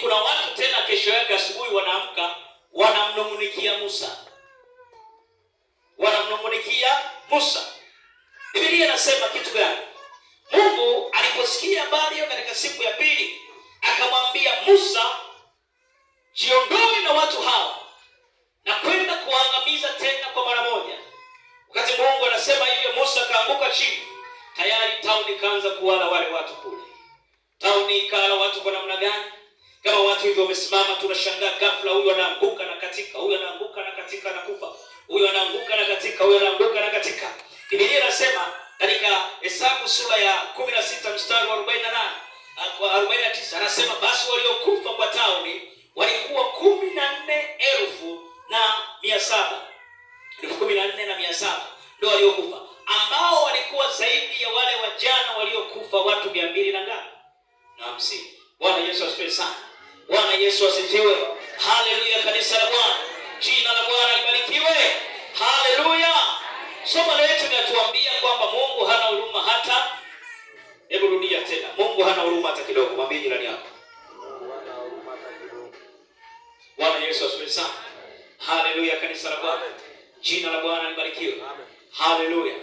kuna watu tena kesho yake asubuhi wanaamka wanamnungunikia Musa. Wanamnungunikia Musa. Biblia inasema kitu gani? Mungu aliposikia habari hiyo katika siku ya pili, akamwambia Musa, jiondoe na watu hawa na kwenda kuangamiza tena kwa mara moja. Wakati Mungu anasema hivyo, Musa akaanguka chini. Tayari tauni kaanza kuwala wale watu kule. Tauni ikala watu kwa namna gani? Kama watu hivyo wamesimama, tunashangaa ghafla huyu anaanguka na katika, huyu anaanguka na katika na kufa. Huyu anaanguka na katika, huyu anaanguka na katika. Biblia inasema katika Hesabu sura ya 16 mstari wa 48 kwa 49, anasema basi waliokufa kwa tauni walikuwa 14,700. 14,700 ndio waliokufa, ambao walikuwa zaidi ya wale wajana waliokufa watu 200 na ngapi? Na 50. Bwana Yesu asifiwe sana. Bwana Yesu asifiwe. Haleluya kanisa la Bwana. Jina la Bwana libarikiwe. Haleluya. Somo letu linatuambia kwamba Mungu hana huruma hata, hebu rudia tena, Mungu hana huruma hata kidogo. Mwambie jirani yako, Bwana Yesu asifiwe sana. Haleluya kanisa la Bwana. Jina la Bwana libarikiwe. Haleluya.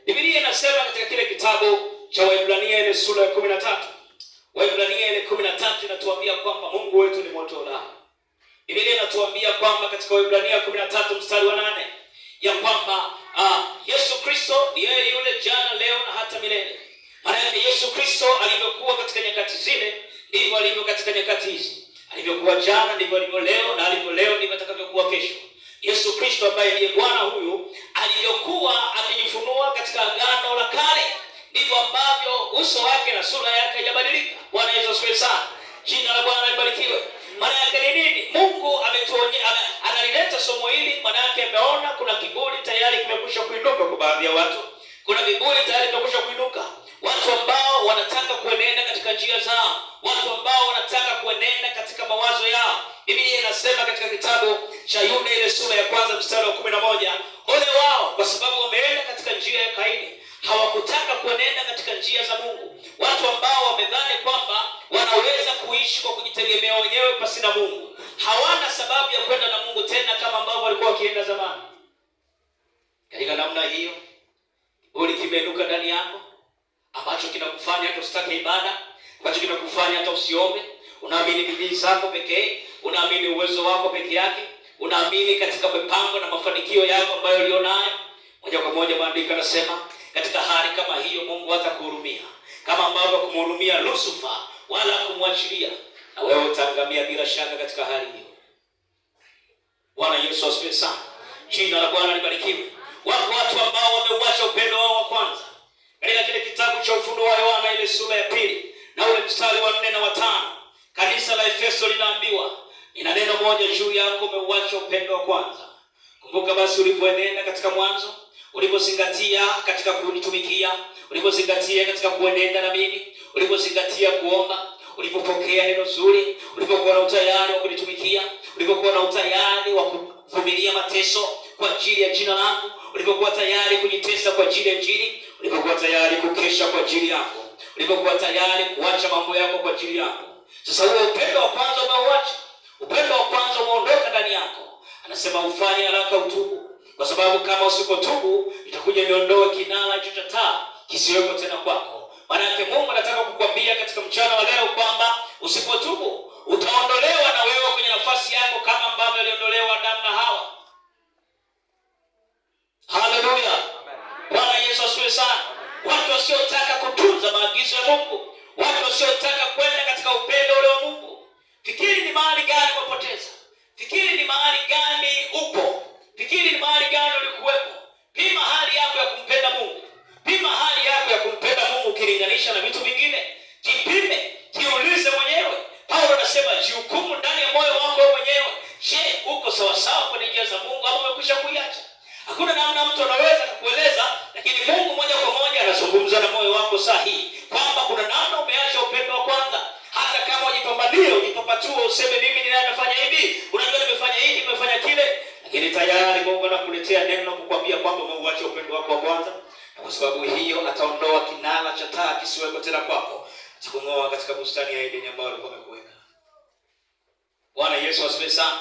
Biblia inasema katika kile kitabu cha Waebrania ile sura ya 13. Waebrania ile 13 inatuambia kwamba Mungu wetu ni moto ulao. Biblia inatuambia kwamba katika Waebrania 13 mstari wa 8 ya kwamba Yesu Kristo ni yeye yule jana, leo na hata milele. Maana yake Yesu Kristo alivyokuwa katika nyakati zile ndivyo alivyo katika nyakati hizi. Alivyokuwa jana ndivyo alivyo leo, na alivyo leo ndivyo atakavyokuwa kesho. Yesu Kristo ambaye ndiye Bwana huyu alivyokuwa akijifunua katika Agano la Kale ndivyo ambavyo uso wake na sura yake haijabadilika. Bwana Yesu asifiwe sana. Jina la Bwana libarikiwe. Maana yake ni nini? Mungu analileta somo hili, maana yake ameona kuna kiburi tayari kimekwisha kuinuka kwa baadhi ya watu. Kuna viburi tayari kimekwisha kuinuka. Watu ambao wanataka kuenenda katika njia zao, watu ambao wanataka kuenenda katika mawazo yao. Biblia inasema katika kitabu cha Yuda ile sura ya 1 mstari wa 11, ole wao kwa sababu wameenda katika njia ya Kaini. Hawakutaka kuenenda katika njia za Mungu. Watu ambao wamedhani kwamba wanaweza kuishi kwa kujitegemea wenyewe pasina Mungu. Hawana sababu ya kwenda na Mungu tena kama ambavyo walikuwa wakienda zamani. Katika namna hiyo, kiburi kimeinuka ndani yako ambacho kinakufanya hata usitake ibada, ambacho kinakufanya hata usiombe. Unaamini bidii zako pekee, unaamini uwezo wako peke yake, unaamini katika mipango na mafanikio yako ambayo ulionayo. Moja kwa moja maandiko yanasema katika hali kama hiyo Mungu hatakuhurumia kama ambavyo kumhurumia Lucifer wala kumwachilia, na wewe utaangamia bila shaka katika hali hiyo. Bwana Yesu asifiwe sana. Jina la Bwana libarikiwe. Wako watu ambao wameuacha upendo wao wa kwanza. Katika kile kitabu cha Ufunuo wa Yohana ile sura ya 2 na ule mstari wa 4 na wa 5, kanisa la Efeso linaambiwa, ina neno moja juu yako, umeuacha upendo wa kwanza. Kumbuka basi ulipoenenda katika mwanzo, ulipozingatia katika kunitumikia, ulipozingatia katika kuenenda na mimi, ulipozingatia kuomba, ulipopokea neno zuri, ulipokuwa na utayari wa kunitumikia, ulipokuwa na utayari wa kuvumilia mateso kwa ajili ya jina langu, ulipokuwa tayari kujitesa kwa ajili ya Injili, ulipokuwa tayari kukesha kwa ajili yako, ulipokuwa tayari kuacha mambo yako kwa ajili yako. Sasa huo upendo wa kwanza umeuacha. Upendo wa kwanza umeondoka ndani yako. Anasema ufanye haraka utubu, kwa sababu kama usipotubu itakuja niondoe kinara cha taa kisiweko tena kwako. Maana yake Mungu anataka kukwambia katika mchana wa leo kwamba usipotubu utaondolewa na wewe kwenye nafasi yako kama ambavyo aliondolewa Adamu na Hawa. Haleluya. Bwana Yesu asifiwe sana. Watu wasiotaka kutunza maagizo ya Mungu, watu wasiotaka kwenda katika upendo ule wa Mungu. Fikiri ni mahali gani umepoteza. Fikiri ni mahali gani upo. Fikiri ni mahali gani ulikuwepo. Pima hali yako ya kumpenda Mungu. Pima hali yako ya kumpenda Mungu ukilinganisha na vitu vingine. Jipime, jiulize mwenyewe. Paulo anasema jihukumu ndani ya moyo wako mwenyewe. Je, uko sawa sawa kwa njia za Mungu au umekwisha kuiacha? Hakuna namna mtu anaweza kukueleza, lakini Mungu moja kwa moja anazungumza na moyo wako sahihi kwamba kuna namna umeacha upendo wa kwanza. Hata kama ujipambanie, ujipapatue, useme mimi ni nani nafanya hivi, unajua nimefanya hiki, nimefanya kile, lakini tayari Mungu anakuletea neno kukwambia kwamba umeuacha upendo wako wa kwanza. Na kwa sababu hiyo ataondoa kinara cha taa kisiweko tena kwako. Atakung'oa katika bustani ya Edeni ambayo alikuwa amekuweka. Yesu asifiwe sana.